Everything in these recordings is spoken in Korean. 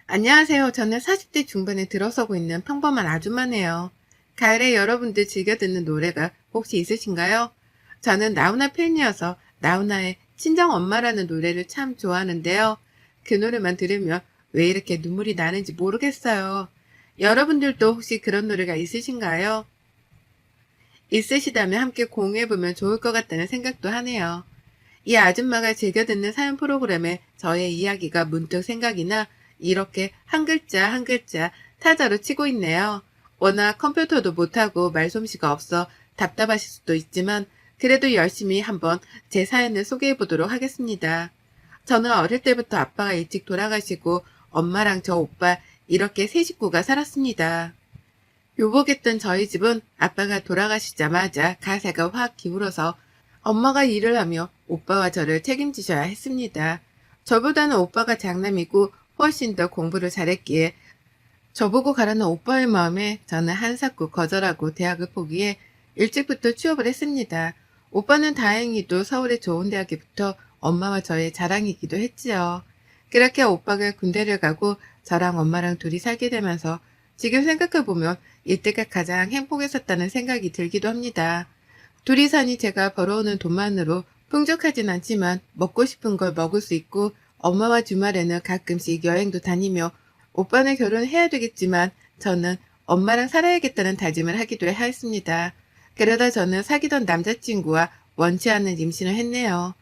안녕하세요. 저는 40대 중반에 들어서고 있는 평범한 아줌마네요. 가을에 여러분들 즐겨 듣는 노래가 혹시 있으신가요? 저는 나훈아 팬이어서 나훈아의 친정엄마라는 노래를 참 좋아하는데요. 그 노래만 들으면 왜 이렇게 눈물이 나는지 모르겠어요. 여러분들도 혹시 그런 노래가 있으신가요? 있으시다면 함께 공유해보면 좋을 것 같다는 생각도 하네요. 이 아줌마가 즐겨 듣는 사연 프로그램에 저의 이야기가 문득 생각이 나 이렇게 한 글자 한 글자 타자로 치고 있네요. 워낙 컴퓨터도 못하고 말솜씨가 없어 답답하실 수도 있지만 그래도 열심히 한번 제 사연을 소개해 보도록 하겠습니다. 저는 어릴 때부터 아빠가 일찍 돌아가시고 엄마랑 저 오빠 이렇게 세 식구가 살았습니다. 묘복했던 저희 집은 아빠가 돌아가시자마자 가세가 확 기울어서 엄마가 일을 하며 오빠와 저를 책임지셔야 했습니다. 저보다는 오빠가 장남이고 훨씬 더 공부를 잘했기에 저보고 가라는 오빠의 마음에 저는 한사코 거절하고 대학을 포기해 일찍부터 취업을 했습니다. 오빠는 다행히도 서울의 좋은 대학에 붙어 엄마와 저의 자랑이기도 했지요. 그렇게 오빠가 군대를 가고 저랑 엄마랑 둘이 살게 되면서 지금 생각해보면 이때가 가장 행복했었다는 생각이 들기도 합니다. 둘이 사니 제가 벌어오는 돈만으로 풍족하진 않지만 먹고 싶은 걸 먹을 수 있고 엄마와 주말에는 가끔씩 여행도 다니며 오빠는 결혼해야 되겠지만 저는 엄마랑 살아야겠다는 다짐을 하기도 하였습니다. 그러다 저는 사귀던 남자친구와 원치 않는 임신을 했네요.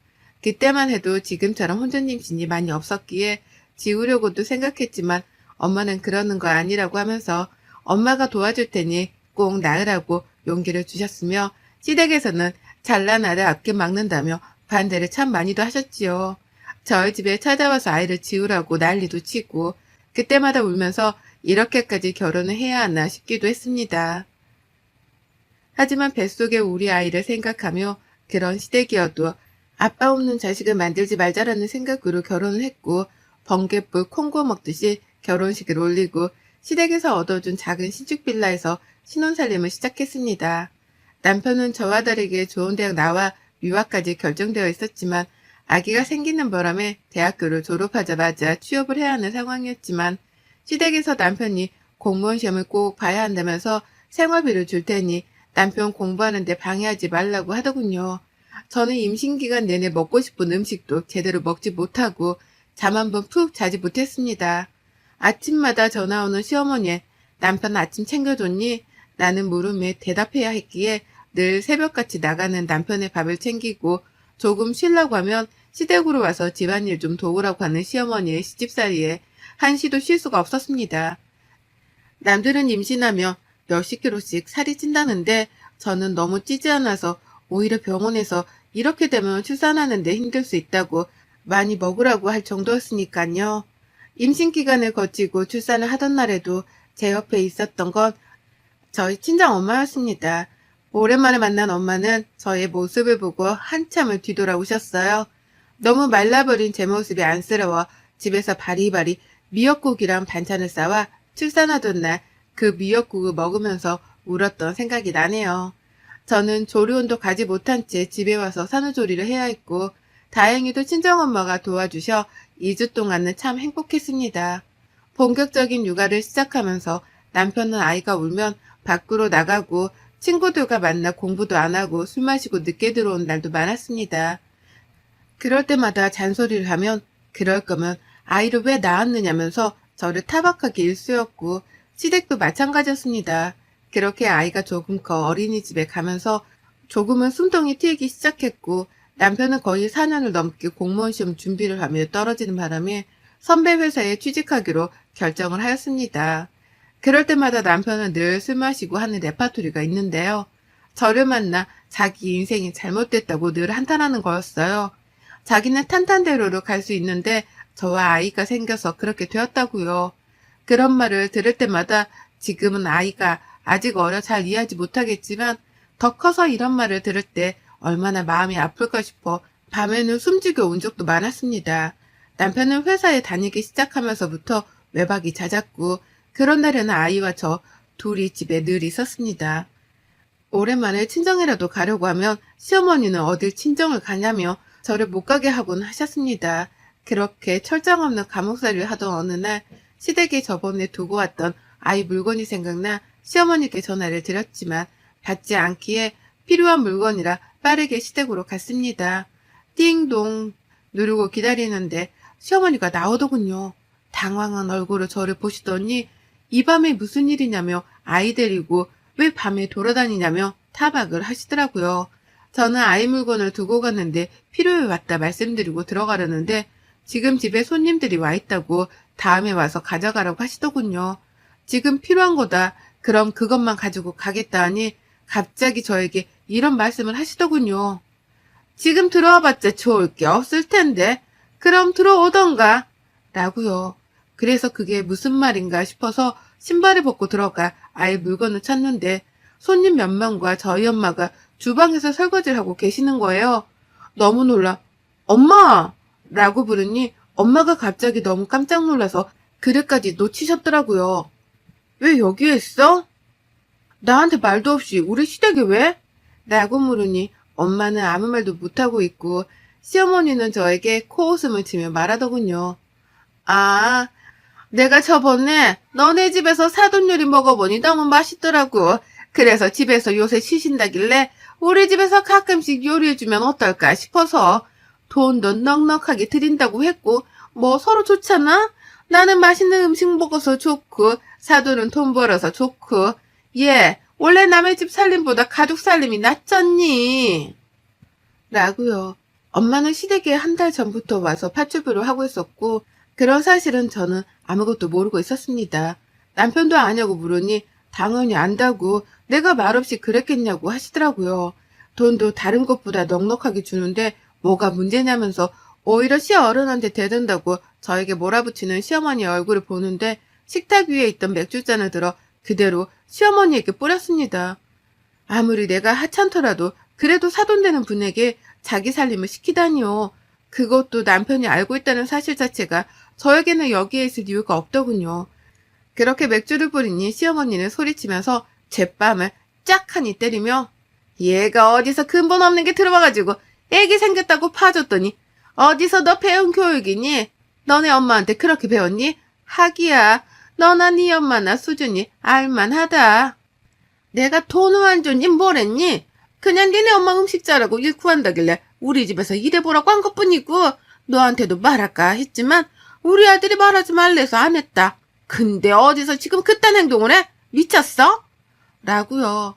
그때만 해도 지금처럼 혼전 임신이 많이 없었기에 지우려고도 생각했지만 엄마는 그러는 거 아니라고 하면서 엄마가 도와줄 테니 꼭 낳으라고 용기를 주셨으며 시댁에서는 잘난 아들 앞게 막는다며 반대를 참 많이도 하셨지요. 저희 집에 찾아와서 아이를 지우라고 난리도 치고 그때마다 울면서 이렇게까지 결혼을 해야 하나 싶기도 했습니다. 하지만 뱃속에 우리 아이를 생각하며 그런 시댁이어도 아빠 없는 자식을 만들지 말자라는 생각으로 결혼을 했고 번갯불 콩고 먹듯이 결혼식을 올리고 시댁에서 얻어준 작은 신축 빌라에서 신혼살림을 시작했습니다. 남편은 저와 다르게 좋은 대학 나와 유학까지 결정되어 있었지만 아기가 생기는 바람에 대학교를 졸업하자마자 취업을 해야 하는 상황이었지만 시댁에서 남편이 공무원 시험을 꼭 봐야 한다면서 생활비를 줄 테니 남편 공부하는데 방해하지 말라고 하더군요. 저는 임신기간 내내 먹고 싶은 음식도 제대로 먹지 못하고 잠 한 번 푹 자지 못했습니다. 아침마다 전화 오는 시어머니에 남편 아침 챙겨줬니? 라는 물음에 대답해야 했기에 늘 새벽같이 나가는 남편의 밥을 챙기고 조금 쉬려고 하면 시댁으로 와서 집안일 좀 도우라고 하는 시어머니의 시집살이에 한시도 쉴 수가 없었습니다. 남들은 임신하며 몇십 킬로씩 살이 찐다는데 저는 너무 찌지 않아서 오히려 병원에서 이렇게 되면 출산하는데 힘들 수 있다고 많이 먹으라고 할 정도였으니까요. 임신 기간을 거치고 출산을 하던 날에도 제 옆에 있었던 건 저희 친정 엄마였습니다. 오랜만에 만난 엄마는 저의 모습을 보고 한참을 뒤돌아오셨어요. 너무 말라버린 제 모습이 안쓰러워 집에서 바리바리 미역국이랑 반찬을 싸와 출산하던 날 그 미역국을 먹으면서 울었던 생각이 나네요. 저는 조리원도 가지 못한 채 집에 와서 산후조리를 해야 했고 다행히도 친정엄마가 도와주셔 2주 동안은 참 행복했습니다. 본격적인 육아를 시작하면서 남편은 아이가 울면 밖으로 나가고 친구들과 만나 공부도 안 하고 술 마시고 늦게 들어온 날도 많았습니다. 그럴 때마다 잔소리를 하면 그럴 거면 아이를 왜 낳았느냐면서 저를 타박하기 일쑤였고 시댁도 마찬가지였습니다. 그렇게 아이가 조금 커 어린이집에 가면서 조금은 숨통이 트이기 시작했고 남편은 거의 4년을 넘게 공무원 시험 준비를 하며 떨어지는 바람에 선배 회사에 취직하기로 결정을 하였습니다. 그럴 때마다 남편은 늘 술 마시고 하는 레파토리가 있는데요. 저를 만나 자기 인생이 잘못됐다고 늘 한탄하는 거였어요. 자기는 탄탄대로로 갈 수 있는데 저와 아이가 생겨서 그렇게 되었다고요. 그런 말을 들을 때마다 지금은 아이가 아직 어려 잘 이해하지 못하겠지만 더 커서 이런 말을 들을 때 얼마나 마음이 아플까 싶어 밤에는 숨지겨 운 적도 많았습니다. 남편은 회사에 다니기 시작하면서부터 외박이 잦았고 그런 날에는 아이와 저 둘이 집에 늘 있었습니다. 오랜만에 친정이라도 가려고 하면 시어머니는 어딜 친정을 가냐며 저를 못 가게 하곤 하셨습니다. 그렇게 철장 없는 감옥살이를 하던 어느 날 시댁에 저번에 두고 왔던 아이 물건이 생각나 시어머니께 전화를 드렸지만 받지 않기에 필요한 물건이라 빠르게 시댁으로 갔습니다. 띵동 누르고 기다리는데 시어머니가 나오더군요. 당황한 얼굴로 저를 보시더니 이 밤에 무슨 일이냐며 아이 데리고 왜 밤에 돌아다니냐며 타박을 하시더라고요. 저는 아이 물건을 두고 갔는데 필요해 왔다 말씀드리고 들어가려는데 지금 집에 손님들이 와 있다고 다음에 와서 가져가라고 하시더군요. 지금 필요한 거다. 그럼 그것만 가지고 가겠다 하니 갑자기 저에게 이런 말씀을 하시더군요. 지금 들어와봤자 좋을 게 없을 텐데 그럼 들어오던가 라고요. 그래서 그게 무슨 말인가 싶어서 신발을 벗고 들어가 아이 물건을 찾는데 손님 몇 명과 저희 엄마가 주방에서 설거지를 하고 계시는 거예요. 너무 놀라 엄마! 라고 부르니 엄마가 갑자기 너무 깜짝 놀라서 그릇까지 놓치셨더라고요. 왜 여기에 있어? 나한테 말도 없이 우리 시댁에 왜? 라고 물으니 엄마는 아무 말도 못하고 있고 시어머니는 저에게 코웃음을 치며 말하더군요. 아, 내가 저번에 너네 집에서 사돈 요리 먹어보니 너무 맛있더라고. 그래서 집에서 요새 쉬신다길래 우리 집에서 가끔씩 요리해주면 어떨까 싶어서 돈도 넉넉하게 드린다고 했고 뭐 서로 좋잖아? 나는 맛있는 음식 먹어서 좋고 사돈은 돈 벌어서 좋고 얘 원래 남의 집 살림보다 가족 살림이 낫잖니? 라고요. 엄마는 시댁에 한 달 전부터 와서 파출부를 하고 있었고 그런 사실은 저는 아무것도 모르고 있었습니다. 남편도 아냐고 물으니 당연히 안다고 내가 말없이 그랬겠냐고 하시더라고요. 돈도 다른 것보다 넉넉하게 주는데 뭐가 문제냐면서 오히려 시어른한테 대든다고 저에게 몰아붙이는 시어머니의 얼굴을 보는데 식탁 위에 있던 맥주잔을 들어 그대로 시어머니에게 뿌렸습니다. 아무리 내가 하찮더라도 그래도 사돈되는 분에게 자기 살림을 시키다니요. 그것도 남편이 알고 있다는 사실 자체가 저에게는 여기에 있을 이유가 없더군요. 그렇게 맥주를 뿌리니 시어머니는 소리치면서 제 뺨을 짝하니 때리며 얘가 어디서 근본 없는 게 들어와가지고 애기 생겼다고 파줬더니 어디서 너 배운 교육이니? 너네 엄마한테 그렇게 배웠니? 하기야 너나 네 엄마나 수준이 알만하다. 내가 돈을 안 줬니 뭐랬니? 그냥 니네 엄마 음식 잘하고 일 구한다길래 우리 집에서 일해보라고 한 것뿐이고 너한테도 말할까 했지만 우리 아들이 말하지 말래서 안 했다. 근데 어디서 지금 그딴 행동을 해? 미쳤어? 라고요.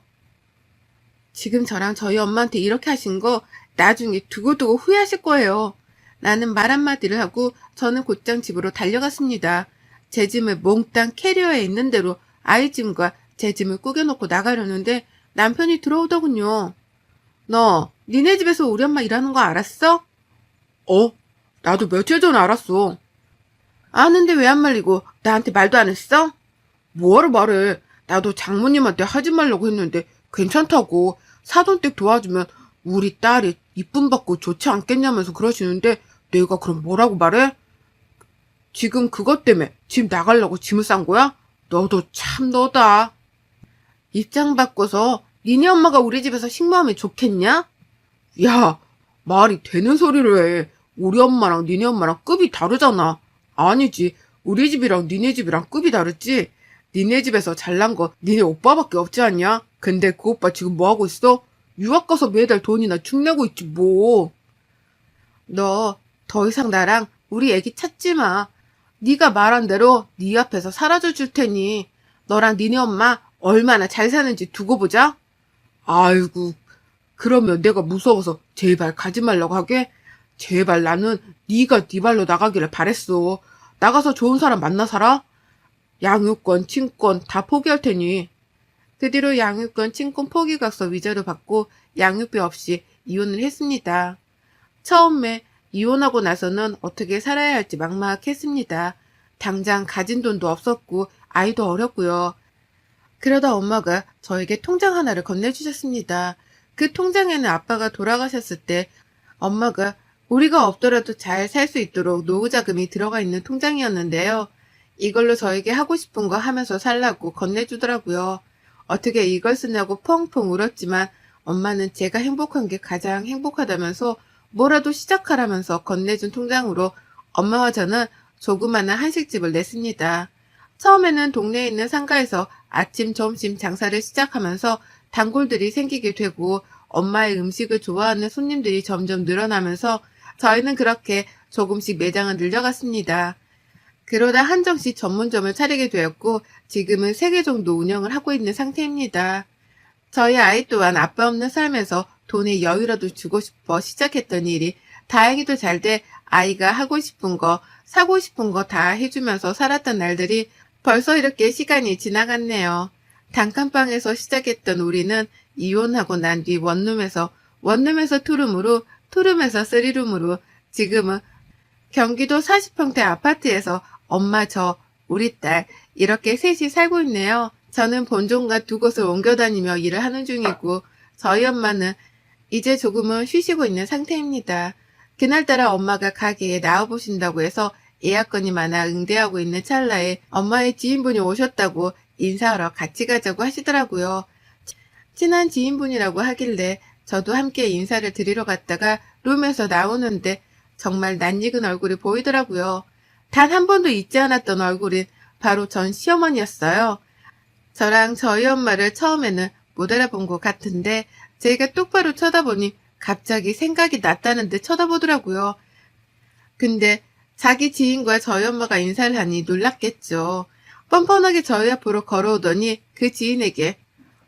지금 저랑 저희 엄마한테 이렇게 하신 거 나중에 두고두고 후회하실 거예요. 나는 말 한마디를 하고 저는 곧장 집으로 달려갔습니다. 제 짐을 몽땅 캐리어에 있는 대로 아이 짐과 제 짐을 꾸겨놓고 나가려는데 남편이 들어오더군요. 너 니네 집에서 우리 엄마 일하는 거 알았어? 나도 며칠 전에 알았어. 아는데 왜 안 말리고 나한테 말도 안 했어? 뭐하러 말해. 나도 장모님한테 하지 말라고 했는데 괜찮다고 사돈댁 도와주면 우리 딸이 이쁨 받고 좋지 않겠냐면서 그러시는데 내가 그럼 뭐라고 말해? 지금 그것 때문에 집 나가려고 짐을 싼 거야? 너도 참 너다. 입장 바꿔서 니네 엄마가 우리 집에서 식모하면 좋겠냐? 야, 말이 되는 소리를 해. 우리 엄마랑 니네 엄마랑 급이 다르잖아. 아니지. 우리 집이랑 니네 집이랑 급이 다르지. 니네 집에서 잘난 거 니네 오빠밖에 없지 않냐? 근데 그 오빠 지금 뭐하고 있어? 유학 가서 매달 돈이나 축내고 있지 뭐. 너 더 이상 나랑 우리 애기 찾지 마. 네가 말한 대로 네 앞에서 사라져 줄 테니 너랑 니네 엄마 얼마나 잘 사는지 두고 보자. 아이고, 그러면 내가 무서워서 제발 가지 말라고 하게? 제발 나는 네가 네 발로 나가기를 바랬어. 나가서 좋은 사람 만나 살아? 양육권, 친권 다 포기할 테니. 그 뒤로 양육권, 친권 포기각서 위자료 받고 양육비 없이 이혼을 했습니다. 처음에 이혼하고 나서는 어떻게 살아야 할지 막막했습니다. 당장 가진 돈도 없었고 아이도 어렸고요. 그러다 엄마가 저에게 통장 하나를 건네주셨습니다. 그 통장에는 아빠가 돌아가셨을 때 엄마가 우리가 없더라도 잘 살 수 있도록 노후자금이 들어가 있는 통장이었는데요. 이걸로 저에게 하고 싶은 거 하면서 살라고 건네주더라고요. 어떻게 이걸 쓰냐고 펑펑 울었지만 엄마는 제가 행복한 게 가장 행복하다면서 뭐라도 시작하라면서 건네준 통장으로 엄마와 저는 조그마한 한식집을 냈습니다. 처음에는 동네에 있는 상가에서 아침, 점심 장사를 시작하면서 단골들이 생기게 되고 엄마의 음식을 좋아하는 손님들이 점점 늘어나면서 저희는 그렇게 조금씩 매장을 늘려갔습니다. 그러다 한정식 전문점을 차리게 되었고 지금은 3개 정도 운영을 하고 있는 상태입니다. 저희 아이 또한 아빠 없는 삶에서 돈의 여유라도 주고 싶어 시작했던 일이 다행히도 잘 돼 아이가 하고 싶은 거, 사고 싶은 거 다 해주면서 살았던 날들이 벌써 이렇게 시간이 지나갔네요. 단칸방에서 시작했던 우리는 이혼하고 난 뒤 원룸에서 투룸으로, 투룸에서 쓰리룸으로 지금은 경기도 40평대 아파트에서 엄마, 저, 우리 딸 이렇게 셋이 살고 있네요. 저는 본종과 2곳을 옮겨 다니며 일을 하는 중이고 저희 엄마는 이제 조금은 쉬시고 있는 상태입니다. 그날따라 엄마가 가게에 나와보신다고 해서 예약건이 많아 응대하고 있는 찰나에 엄마의 지인분이 오셨다고 인사하러 같이 가자고 하시더라고요. 친한 지인분이라고 하길래 저도 함께 인사를 드리러 갔다가 룸에서 나오는데 정말 낯익은 얼굴이 보이더라고요. 단 한 번도 잊지 않았던 얼굴인 바로 전 시어머니였어요. 저랑 저희 엄마를 처음에는 못 알아본 것 같은데 제가 똑바로 쳐다보니 갑자기 생각이 났다는 듯 쳐다보더라고요. 근데 자기 지인과 저희 엄마가 인사를 하니 놀랐겠죠. 뻔뻔하게 저희 앞으로 걸어오더니 그 지인에게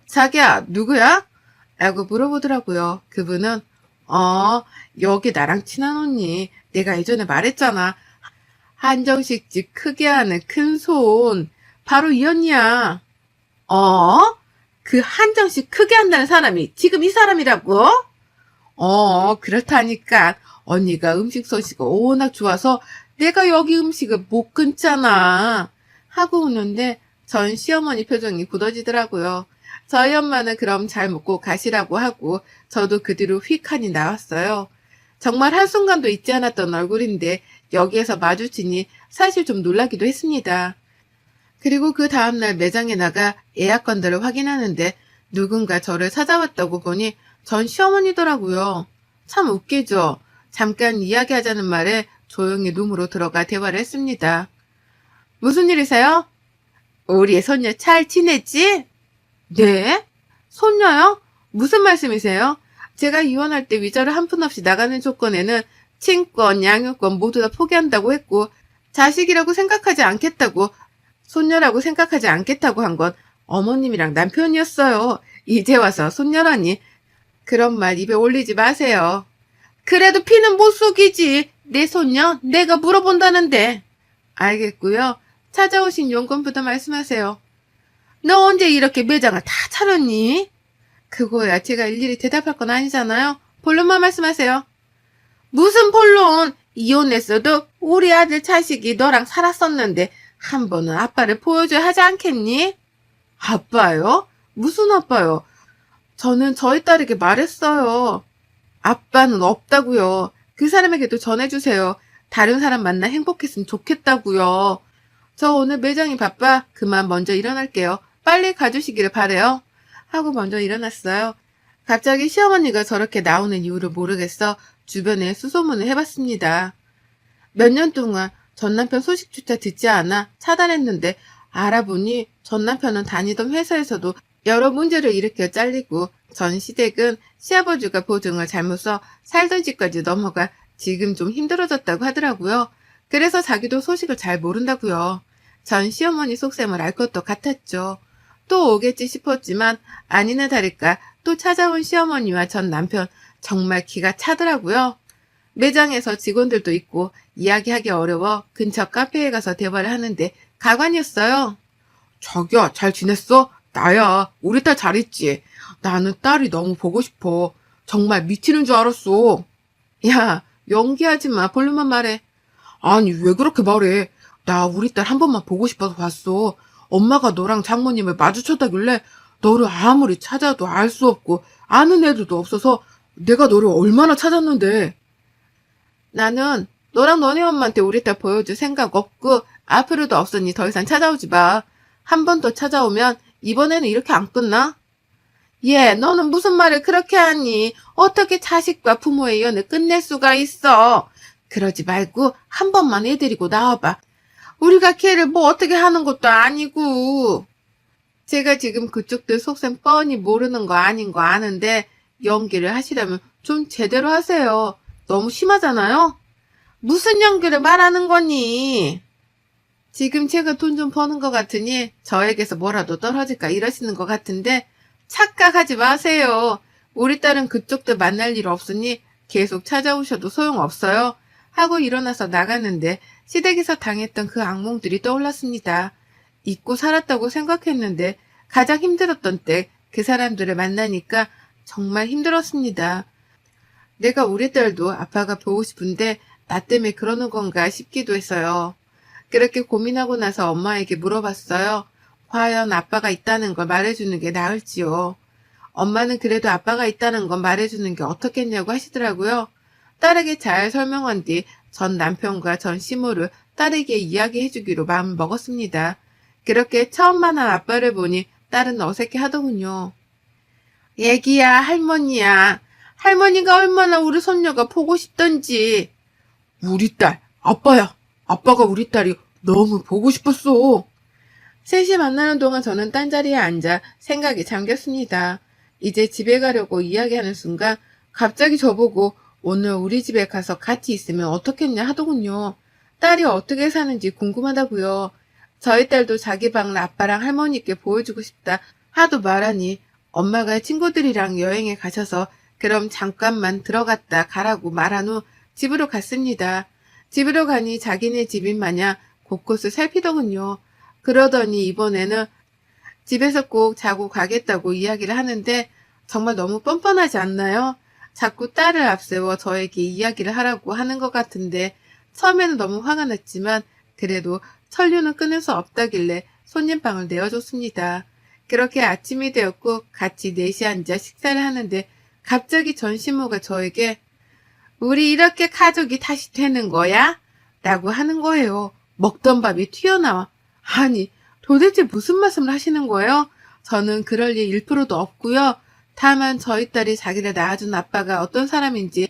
자기야 누구야? 라고 물어보더라고요. 그분은 여기 나랑 친한 언니. 내가 예전에 말했잖아. 한정식집 크게 하는 큰손. 바로 이 언니야. 그 한정식 크게 한다는 사람이 지금 이 사람이라고? 그렇다니까. 언니가 음식 솜씨가 워낙 좋아서 내가 여기 음식을 못 끊잖아. 하고 웃는데 전 시어머니 표정이 굳어지더라고요. 저희 엄마는 그럼 잘 먹고 가시라고 하고 저도 그 뒤로 휙하니 나왔어요. 정말 한순간도 잊지 않았던 얼굴인데 여기에서 마주치니 사실 좀 놀라기도 했습니다. 그리고 그 다음날 매장에 나가 예약건들을 확인하는데 누군가 저를 찾아왔다고 보니 전 시어머니더라고요. 참 웃기죠? 잠깐 이야기하자는 말에 조용히 룸으로 들어가 대화를 했습니다. 무슨 일이세요? 우리의 손녀 잘 지냈지? 네? 손녀요? 무슨 말씀이세요? 제가 이혼할 때 위자료 한 푼 없이 나가는 조건에는 친권, 양육권 모두 다 포기한다고 했고 자식이라고 생각하지 않겠다고 손녀라고 생각하지 않겠다고 한 건 어머님이랑 남편이었어요. 이제 와서 손녀라니. 그런 말 입에 올리지 마세요. 그래도 피는 못 속이지. 내 손녀 내가 물어본다는데. 알겠고요. 찾아오신 용건부터 말씀하세요. 너 언제 이렇게 매장을 다 차렸니? 그거야 제가 일일이 대답할 건 아니잖아요. 본론만 말씀하세요. 무슨 본론? 이혼했어도 우리 아들 자식이 너랑 살았었는데 한 번은 아빠를 보여줘야 하지 않겠니? 아빠요? 무슨 아빠요? 저는 저희 딸에게 말했어요. 아빠는 없다고요. 그 사람에게도 전해주세요. 다른 사람 만나 행복했으면 좋겠다고요. 저 오늘 매장이 바빠. 그만 먼저 일어날게요. 빨리 가주시기를 바래요. 하고 먼저 일어났어요. 갑자기 시어머니가 저렇게 나오는 이유를 모르겠어 주변에 수소문을 해봤습니다. 몇 년 동안 전 남편 소식조차 듣지 않아 차단했는데 알아보니 전 남편은 다니던 회사에서도 여러 문제를 일으켜 잘리고 전 시댁은 시아버지가 보증을 잘못 써 살던 집까지 넘어가 지금 좀 힘들어졌다고 하더라고요. 그래서 자기도 소식을 잘 모른다고요. 전 시어머니 속셈을 알 것도 같았죠. 또 오겠지 싶었지만 아니나 다를까 또 찾아온 시어머니와 전 남편 정말 기가 차더라고요. 매장에서 직원들도 있고 이야기하기 어려워 근처 카페에 가서 대화를 하는데 가관이었어요. 자기야 잘 지냈어? 나야. 우리 딸 잘 있지? 나는 딸이 너무 보고 싶어. 정말 미치는 줄 알았어. 야 연기하지 마. 본론만 말해. 아니 왜 그렇게 말해. 나 우리 딸 한 번만 보고 싶어서 왔어. 엄마가 너랑 장모님을 마주쳤다길래 너를 아무리 찾아도 알 수 없고 아는 애들도 없어서 내가 너를 얼마나 찾았는데. 나는 너랑 너네 엄마한테 우리 딸 보여줄 생각 없고 앞으로도 없으니 더 이상 찾아오지 마. 한 번 더 찾아오면 이번에는 이렇게 안 끝나? 얘 너는 무슨 말을 그렇게 하니? 어떻게 자식과 부모의 연을 끝낼 수가 있어? 그러지 말고 한 번만 애 데리고 나와봐. 우리가 걔를 뭐 어떻게 하는 것도 아니고. 제가 지금 그쪽들 속셈 뻔히 모르는 거 아닌 거 아는데 연기를 하시려면 좀 제대로 하세요. 너무 심하잖아요? 무슨 연기를 말하는 거니? 지금 제가 돈 좀 버는 것 같으니 저에게서 뭐라도 떨어질까 이러시는 것 같은데 착각하지 마세요. 우리 딸은 그쪽들 만날 일 없으니 계속 찾아오셔도 소용없어요. 하고 일어나서 나가는데 시댁에서 당했던 그 악몽들이 떠올랐습니다. 잊고 살았다고 생각했는데 가장 힘들었던 때 그 사람들을 만나니까 정말 힘들었습니다. 내가 우리 딸도 아빠가 보고 싶은데 나 때문에 그러는 건가 싶기도 했어요. 그렇게 고민하고 나서 엄마에게 물어봤어요. 과연 아빠가 있다는 걸 말해주는 게 나을지요. 엄마는 그래도 아빠가 있다는 건 말해주는 게 어떻겠냐고 하시더라고요. 딸에게 잘 설명한 뒤 전 남편과 전 시모를 딸에게 이야기해주기로 마음을 먹었습니다. 그렇게 처음 만난 아빠를 보니 딸은 어색해 하더군요. 애기야, 할머니야. 할머니가 얼마나 우리 손녀가 보고 싶던지. 우리 딸, 아빠야. 아빠가 우리 딸이 너무 보고 싶었어. 셋이 만나는 동안 저는 딴 자리에 앉아 생각에 잠겼습니다. 이제 집에 가려고 이야기하는 순간 갑자기 저보고 오늘 우리 집에 가서 같이 있으면 어떻겠냐 하더군요. 딸이 어떻게 사는지 궁금하다고요. 저희 딸도 자기 방을 아빠랑 할머니께 보여주고 싶다 하도 말하니 엄마가 친구들이랑 여행에 가셔서 그럼 잠깐만 들어갔다 가라고 말한 후 집으로 갔습니다. 집으로 가니 자기네 집인 마냥 곳곳을 살피더군요. 그러더니 이번에는 집에서 꼭 자고 가겠다고 이야기를 하는데 정말 너무 뻔뻔하지 않나요? 자꾸 딸을 앞세워 저에게 이야기를 하라고 하는 것 같은데 처음에는 너무 화가 났지만 그래도 천류는 끊을 수 없다길래 손님방을 내어줬습니다. 그렇게 아침이 되었고 같이 넷이 앉아 식사를 하는데 갑자기 전 시모가 저에게 우리 이렇게 가족이 다시 되는 거야? 라고 하는 거예요. 먹던 밥이 튀어나와. 아니 도대체 무슨 말씀을 하시는 거예요? 저는 그럴 일 1%도 없고요. 다만 저희 딸이 자기를 낳아준 아빠가 어떤 사람인지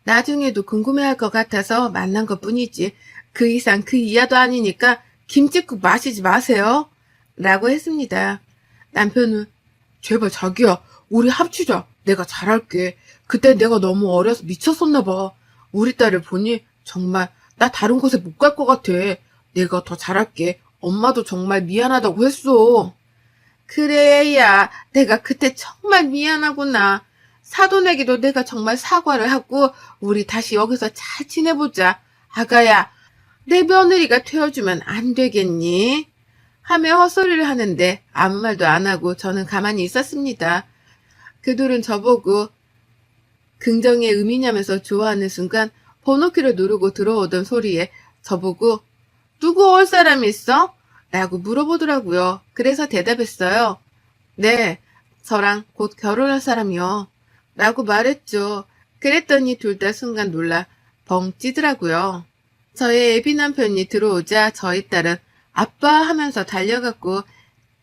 나중에도 궁금해할 것 같아서 만난 것뿐이지 그 이상 그 이하도 아니니까 김칫국 마시지 마세요. 라고 했습니다. 남편은 제발 자기야 우리 합치자. 내가 잘할게. 그때 내가 너무 어려서 미쳤었나 봐. 우리 딸을 보니 정말 나 다른 곳에 못 갈 것 같아. 내가 더 잘할게. 엄마도 정말 미안하다고 했어. 그래, 야, 내가 그때 정말 미안하구나. 사돈에게도 내가 정말 사과를 하고 우리 다시 여기서 잘 지내보자. 아가야, 내 며느리가 되어주면 안 되겠니? 하며 헛소리를 하는데 아무 말도 안 하고 저는 가만히 있었습니다. 그들은 저보고 긍정의 의미냐면서 좋아하는 순간 번호키를 누르고 들어오던 소리에 저보고 누구 올 사람이 있어? 라고 물어보더라고요. 그래서 대답했어요. 네, 저랑 곧 결혼할 사람이요. 라고 말했죠. 그랬더니 둘 다 순간 놀라 벙 찌더라고요. 저의 애비 남편이 들어오자 저희 딸은 아빠 하면서 달려갔고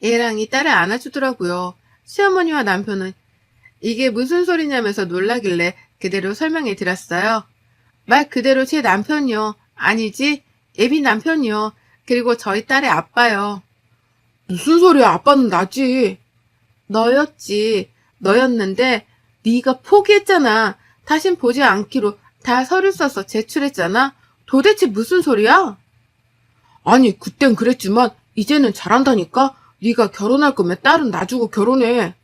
애랑이 딸을 안아주더라고요. 시어머니와 남편은 이게 무슨 소리냐면서 놀라길래 그대로 설명해 드렸어요. 말 그대로 제 남편이요. 아니지, 애비 남편이요. 그리고 저희 딸의 아빠요. 무슨 소리야, 아빠는 나지. 너였지. 너였는데 네가 포기했잖아. 다신 보지 않기로 다 서류 써서 제출했잖아. 도대체 무슨 소리야? 아니, 그땐 그랬지만 이제는 잘한다니까. 네가 결혼할 거면 딸은 놔주고 결혼해.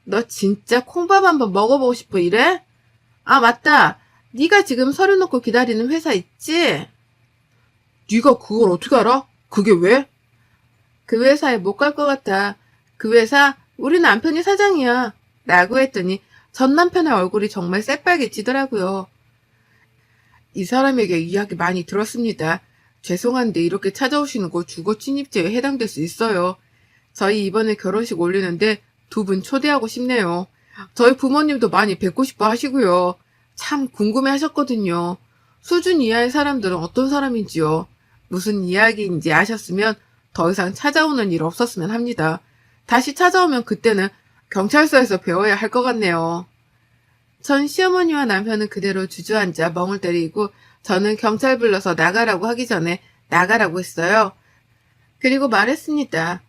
너 진짜 콩밥 한번 먹어보고 싶어 이래? 아, 맞다. 네가 지금 서류 놓고 기다리는 회사 있지? 네가 그걸 어떻게 알아? 그게 왜? 그 회사에 못 갈 것 같아. 그 회사 우리 남편이 사장이야. 라고 했더니 전 남편의 얼굴이 정말 새빨개지더라고요. 이 사람에게 이야기 많이 들었습니다. 죄송한데 이렇게 찾아오시는 거 주거 침입죄에 해당될 수 있어요. 저희 이번에 결혼식 올리는데 2분 초대하고 싶네요. 저희 부모님도 많이 뵙고 싶어 하시고요. 참 궁금해 하셨거든요. 수준 이하의 사람들은 어떤 사람인지요. 무슨 이야기인지 아셨으면 더 이상 찾아오는 일 없었으면 합니다. 다시 찾아오면 그때는 경찰서에서 배워야 할 것 같네요. 전 시어머니와 남편은 그대로 주저앉아 멍을 때리고 저는 경찰 불러서 나가라고 하기 전에 나가라고 했어요. 그리고 말했습니다.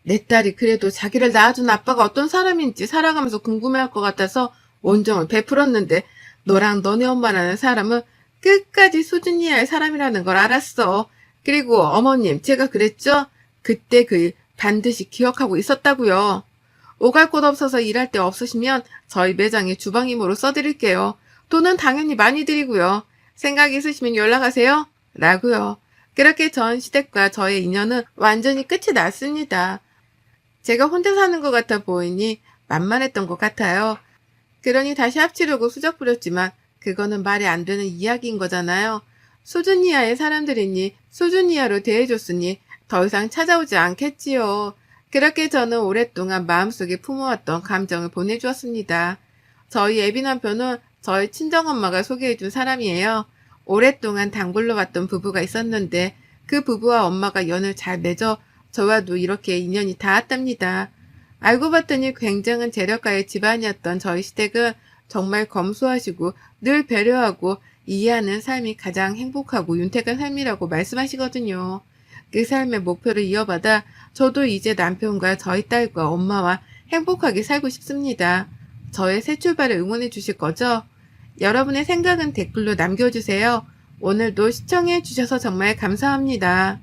내 딸이 그래도 자기를 낳아준 아빠가 어떤 사람인지 살아가면서 궁금해할 것 같아서 온정을 베풀었는데 너랑 너네 엄마라는 사람은 끝까지 수준이야의 사람이라는 걸 알았어. 그리고 어머님, 제가 그랬죠? 그때 그 일 반드시 기억하고 있었다고요. 오갈 곳 없어서 일할 데 없으시면 저희 매장에 주방임으로 써드릴게요. 돈은 당연히 많이 드리고요. 생각 있으시면 연락하세요. 라고요. 그렇게 전 시댁과 저의 인연은 완전히 끝이 났습니다. 제가 혼자 사는 것 같아 보이니 만만했던 것 같아요. 그러니 다시 합치려고 수작 부렸지만 그거는 말이 안 되는 이야기인 거잖아요. 수준 이하의 사람들이니 수준 이하로 대해줬으니 더 이상 찾아오지 않겠지요. 그렇게 저는 오랫동안 마음속에 품어왔던 감정을 보내주었습니다. 저희 애비 남편은 저희 친정엄마가 소개해준 사람이에요. 오랫동안 단골로 왔던 부부가 있었는데 그 부부와 엄마가 연을 잘 맺어 저와도 이렇게 인연이 닿았답니다. 알고 봤더니 굉장한 재력가의 집안이었던 저희 시댁은 정말 검소하시고 늘 배려하고 이해하는 삶이 가장 행복하고 윤택한 삶이라고 말씀하시거든요. 그 삶의 목표를 이어받아 저도 이제 남편과 저희 딸과 엄마와 행복하게 살고 싶습니다. 저의 새 출발을 응원해 주실 거죠? 여러분의 생각은 댓글로 남겨주세요. 오늘도 시청해 주셔서 정말 감사합니다.